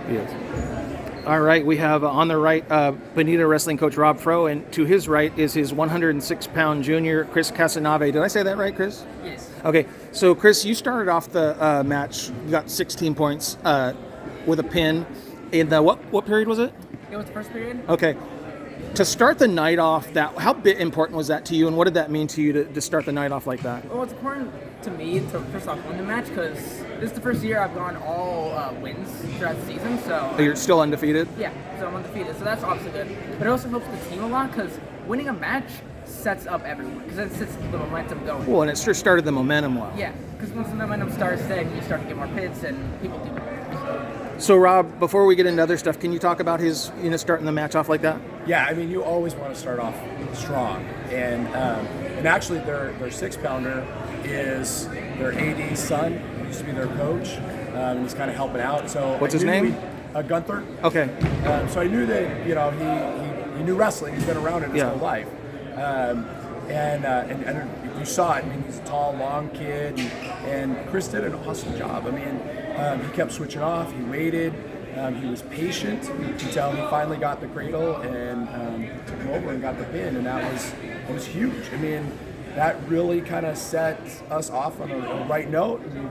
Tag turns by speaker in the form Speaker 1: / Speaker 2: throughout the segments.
Speaker 1: He is. All right, we have on the right Bonita wrestling coach Rob Froh, and to his right is his 106-pound junior, Chris Casanave. Did I say that right, Chris?
Speaker 2: Yes.
Speaker 1: Okay, so Chris, you started off the match. You got 16 points with a pin. In the what period was it?
Speaker 2: It was the first period.
Speaker 1: Okay. To start the night off, how important was that to you, and what did that mean to you to start the night off like that?
Speaker 2: Well, it's important to me to first off win the match because this is the first year I've gone all wins throughout the season. So
Speaker 1: You're still undefeated?
Speaker 2: Yeah, so I'm undefeated. So that's obviously good. But it also helps the team a lot because winning a match sets up everyone because it sets the momentum going.
Speaker 1: Well, and it sure started the momentum well.
Speaker 2: Yeah, because once the momentum starts, then you start to get more pits and people do it.
Speaker 1: So, Rob, before we get into other stuff, can you talk about his starting the match off like that?
Speaker 3: Yeah, I mean, you always want to start off strong, and actually, their 6-pounder is their AD's son. He used to be their coach, and he's kind of helping out. So
Speaker 1: what's his name?
Speaker 3: Gunther.
Speaker 1: Okay.
Speaker 3: So I knew that he knew wrestling. He's been around it his whole life, and you saw it. I mean, he's a tall, long kid, and Chris did an awesome job. I mean. He kept switching off. He waited. He was patient until he finally got the cradle and took him over and got the pin, and that was huge. I mean, that really kind of set us off on a right note. I mean,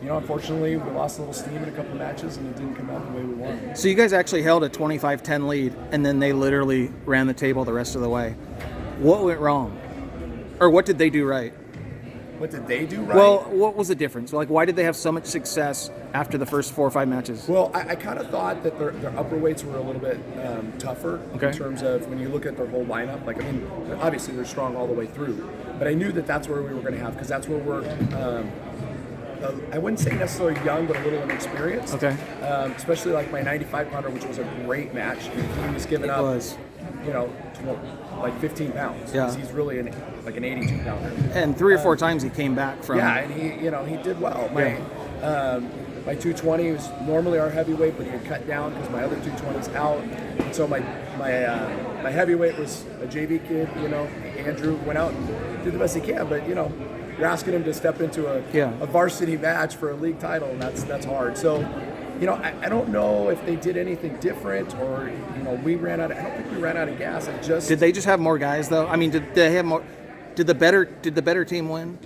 Speaker 3: unfortunately, we lost a little steam in a couple of matches, and it didn't come out the way we wanted.
Speaker 1: So you guys actually held a 25-10 lead, and then they literally ran the table the rest of the way. What went wrong, or what did they do right?
Speaker 3: What did they do right?
Speaker 1: Well, what was the difference? Like, why did they have so much success after the first 4 or 5 matches?
Speaker 3: Well, I kind of thought that their upper weights were a little bit tougher in terms of when you look at their whole lineup. Like, I mean, obviously they're strong all the way through, but I knew that that's where we were going to have, because that's where we're, I wouldn't say necessarily young, but a little inexperienced.
Speaker 1: Okay.
Speaker 3: Especially like my 95-pounder, which was a great match. He was giving up, like 15 pounds.
Speaker 1: Yeah.
Speaker 3: He's really an 82-pounder.
Speaker 1: And 3 or 4 times he came back from.
Speaker 3: Yeah, and he did well. My 220 was normally our heavyweight, but he had cut down because my other 220's out. And so my heavyweight was a JV kid. Andrew went out and did the best he can, but you're asking him to step into a varsity match for a league title, and that's hard. So. I don't know if they did anything different, or we ran out. I don't think we ran out of gas.
Speaker 1: Did they just have more guys though? I mean, did they have more? Did the better team win?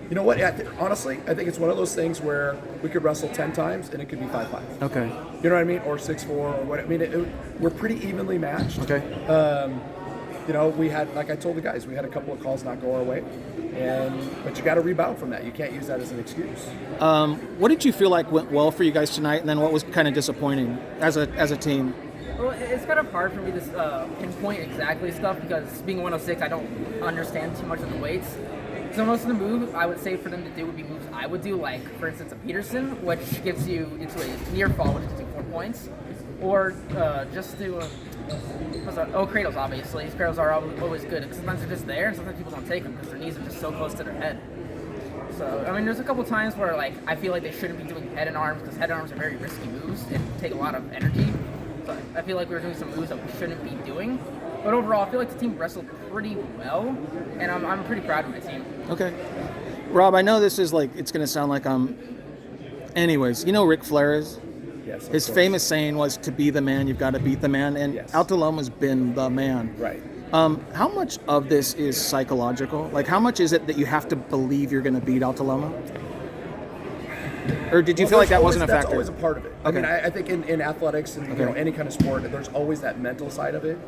Speaker 3: You know what? Honestly, I think it's one of those things where we could wrestle 10 times and it could be 5-5.
Speaker 1: Okay.
Speaker 3: You know what I mean? Or 6-4, or what? I mean, we're pretty evenly matched.
Speaker 1: Okay.
Speaker 3: We had, like I told the guys, we had a couple of calls not go our way, but you got to rebound from that. You can't use that as an excuse.
Speaker 1: What did you feel like went well for you guys tonight, and then what was kind of disappointing as a team?
Speaker 2: Well, it's kind of hard for me to pinpoint exactly stuff because being 106, I don't understand too much of the weights. So most of the moves I would say for them to do would be moves I would do, like for instance a Peterson, which gets you into a near fall, which gets you 4 points, or just do cradles. Obviously, these cradles are always good because sometimes they're just there, and sometimes people don't take them because their knees are just so close to their head. So I mean, there's a couple times where I feel like they shouldn't be doing head and arms because head and arms are very risky moves and take a lot of energy. So I feel like we were doing some moves that we shouldn't be doing. But overall, I feel like the team wrestled pretty well, and I'm pretty proud of my team.
Speaker 1: Okay. Rob, I know this is it's going to sound like I'm... Anyways, Ric Flair is?
Speaker 3: Yes.
Speaker 1: His famous saying was, to be the man, you've got to beat the man, and Altaloma's been the man.
Speaker 3: Right.
Speaker 1: How much of this is psychological? Like, how much is it that you have to believe you're going to beat Altaloma? Or did you feel like that wasn't a factor?
Speaker 3: That's always a part of it. Okay. I mean, I think in athletics and any kind of sport, there's always that mental side of it.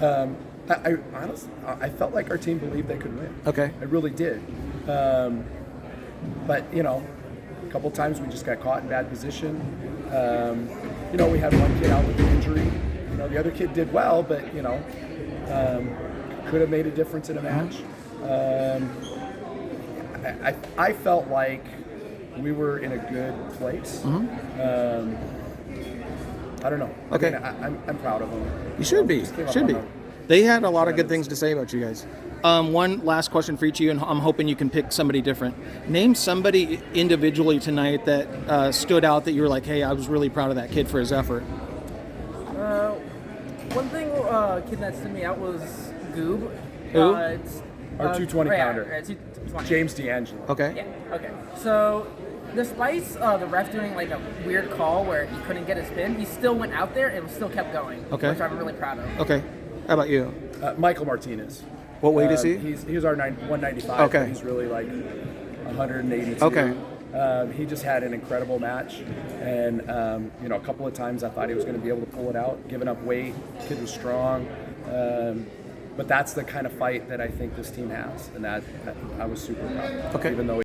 Speaker 3: I honestly, I felt like our team believed they could win.
Speaker 1: Okay.
Speaker 3: I really did. But a couple times we just got caught in bad position. We had one kid out with an injury. The other kid did well, but could have made a difference in a match. I felt like we were in a good place.
Speaker 1: Mm-hmm.
Speaker 3: I don't know.
Speaker 1: Okay.
Speaker 3: I mean, I'm proud of them.
Speaker 1: You should be. Should be. They had a lot of good things to say about you guys. One last question for each of you, and I'm hoping you can pick somebody different. Name somebody individually tonight that stood out that you were like, hey, I was really proud of that kid for his effort.
Speaker 2: One thing, kid that stood me out was Goob.
Speaker 1: Who?
Speaker 3: Our 220 pounder.
Speaker 2: Yeah, 220.
Speaker 3: James D'Angelo.
Speaker 1: Okay.
Speaker 2: Yeah. Okay. So despite the ref doing like a weird call where he couldn't get his pin, he still went out there and still kept going.
Speaker 1: Okay.
Speaker 2: Which I'm really proud of.
Speaker 1: Okay. How about you?
Speaker 3: Michael Martinez.
Speaker 1: What weight is he?
Speaker 3: He was our 195.
Speaker 1: Okay.
Speaker 3: But he's really like 182.
Speaker 1: Okay.
Speaker 3: He just had an incredible match, and a couple of times I thought he was going to be able to pull it out, giving up weight. Kid was strong, but that's the kind of fight that I think this team has, and that I was super proud of.
Speaker 1: Okay.
Speaker 3: Even though